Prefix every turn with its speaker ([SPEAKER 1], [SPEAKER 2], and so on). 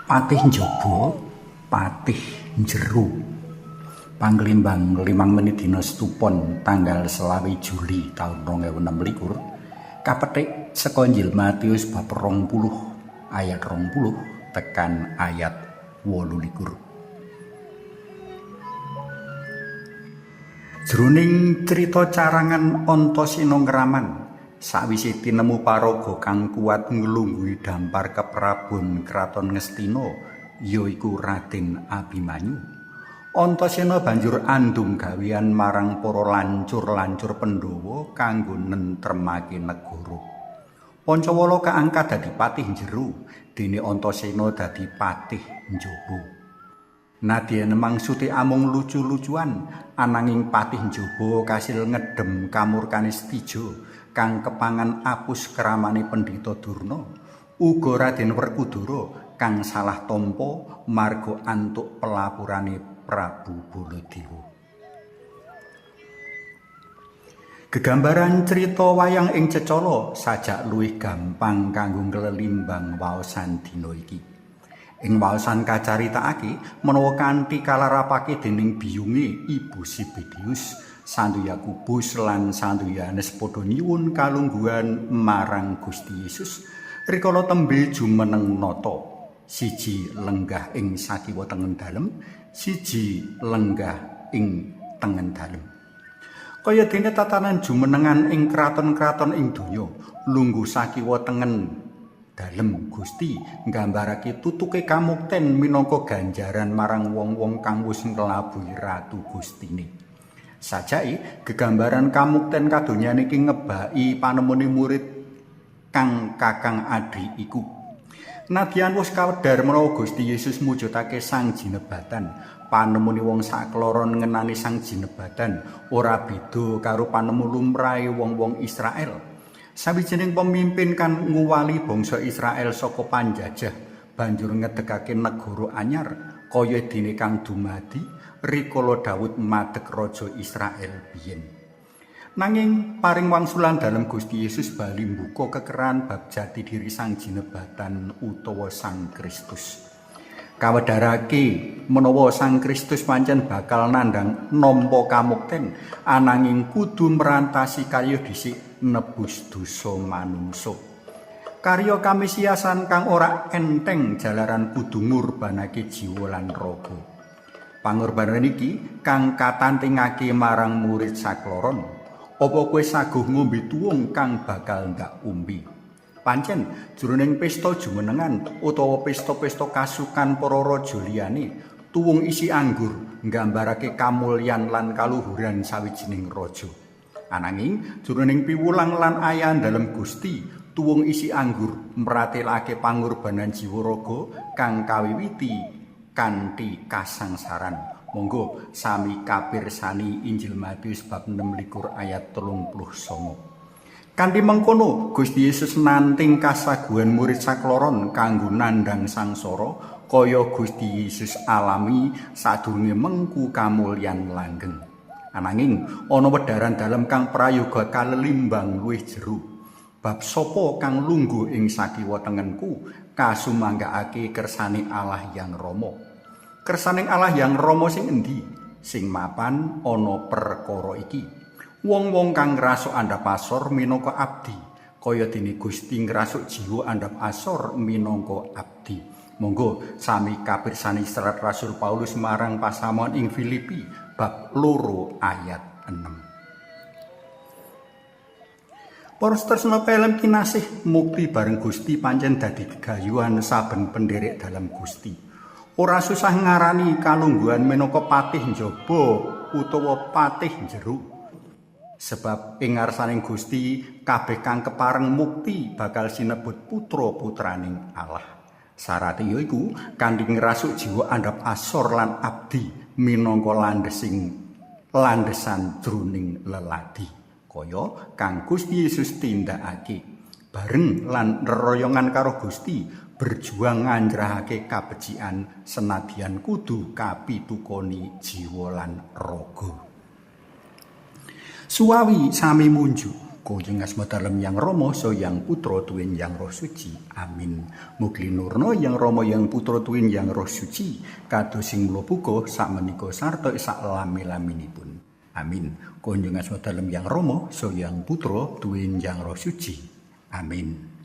[SPEAKER 1] Patih njaba, patih njero. Panglimbang 5 menit dina Setupon tanggal 20 Juli taun 2026 kapethik saka Injil Matius bab 20 ayat 20 tekan ayat 28. Jroning crita carangan Antasena ngraman, sawise tinemu paraga kang kuat nglungguhi dampar keprabon kraton Ngastina, yaiku Raden Abimanyu. Antasena banjur andum gawean marang para lancur-lancur Pandhawa kanggo nentremake negara. Pancawala kaangkat dadi patih njero, dene Antasena dadi patih njaba. Nadyan mangsude amung lucu-lucuan, ananging patih njaba kasil ngedhem kamurkane Setija kang kepangan apus keramane Pendhita Durna, uga Raden Werkudara kang salah tampa marga antuk pelapurane Prabu Baladewa. Gegambaran crita wayang ing Cecala sajak luwih gampang kanggo nglelimbang waosan dina iki. Ing waosan kacaritakake menawa kanthi kalarapake dening biyunge Ibu Zebedeus, Santo Yakobus lan Santo Yohanes padha nyuwun kalungguhan marang Gusti Yesus rikala tembe jumeneng nata, siji lenggah ing sakiwa tengen dalem, siji lenggah ing tengen dalem. Kaya dene tatanan jumenengan ing kraton-kraton ing donya, lungguh sakiwa tengen dalem Gusti nggambarake tutuke kamukten minangka ganjaran marang wong-wong kang wis nglabuhi ratu Gustine. Sajake gegambaran kamukten kadonyan iki ngebaki panemune murid kang kakang adhi iku. Nadyan wis kawedhar menawa Gusti Yesus mujudake sang jinebatan, panemune wong sakloron ngenani sang jinebatan ora beda karo panemu lumrahe wong-wong Israel. Sawijining pemimpin kan nguwali bangsa Israel saka panjajah banjur ngedegake negara anyar kaya dene kang dumadi rikala Daud madeg raja Israel biyen. Nanging paring wangsulan dalem Gusti Yesus bali mbuka kekeran bab jati diri sang jinebatan utawa Sang Kristus. Kawedharake menawa Sang Kristus pancen bakal nandhang nampa kamukten, ananging kudu merantasi kaya dhisik nebus dosa manungsa. Karya kamisiasan kang ora enteng jalaran kudu ngurbanake jiwa lan raga. Pangorbanan iki kang katantingake marang murid sakloron. Apa kowe saguh ngombe tuwung kang bakal ndak umbi? Pancen jroning pesta jumenengan utawa pesta-pesta kasukan para raja liyane, tuwung isi anggur nggambarake kamulyan lan kaluhuran sawijining raja. Ananging jroning piwulang lan ayan dalem Gusti, tuwung isi anggur mratelake pangorbanan jiwa raga kang kawiwiti kanthi kasangsaran. Monggo sami kapirsani Injil Matius bab 26 ayat 39. Kanthi mengkono Gusti Yesus nanting kasaguhan murid sakloron kanggo nandhang sangsara kaya Gusti Yesus alami sadurunge mengku kamulyan langgeng. Ananging ana wedharan dalem kang prayoga kalelimbang luwih jero. Bab sapa kang lungguh ing sakiwa tengenku kasumanggakake kersane Allah Yang Rama. Kersaning Allah Yang Rama sing endi? Sing mapan ana perkara iki. Wong-wong kang ngrasuk andhap asor minangka abdi, kaya dene Gusti ngrasuk jiwa andhap asor minangka abdi. Monggo sami kapirsani Serat Rasul Paulus marang pasamuan ing Filipi bab 2 ayat 6. Para tresna pelem kinasih, mukti bareng Gusti pancen dadi gegayuhan saben penderek dalam Gusti. Ora susah ngarani kalungguhan minangka patih njaba utawa patih njero. Sebab ing ngarsaning Gusti kabeh kang kepareng mukti bakal sinebut putra-putraning Allah. Sarate yaiku kanthi ngrasuk jiwa andhap asor lan abdi minangka landhesan jroning leladi kaya kang Gusti Yesus tindakake. Bareng lan reroyongan karo Gusti berjuang nganjrahake kabecikan senadyan kudu kapitukoni jiwa lan raga. Suwawi sami munjuk Kunjung asma dalem Yang Rama so Yang Putra tuwin Yang Roh Suci. Amin. Mugi nurna Yang Rama Yang Putra tuwin Yang Roh Suci kados sing mula buka sakmenika sarta sak lami-laminipun. Amin. Kunjung asma dalem Yang Rama so Yang Putra tuwin Yang Roh Suci. Amin.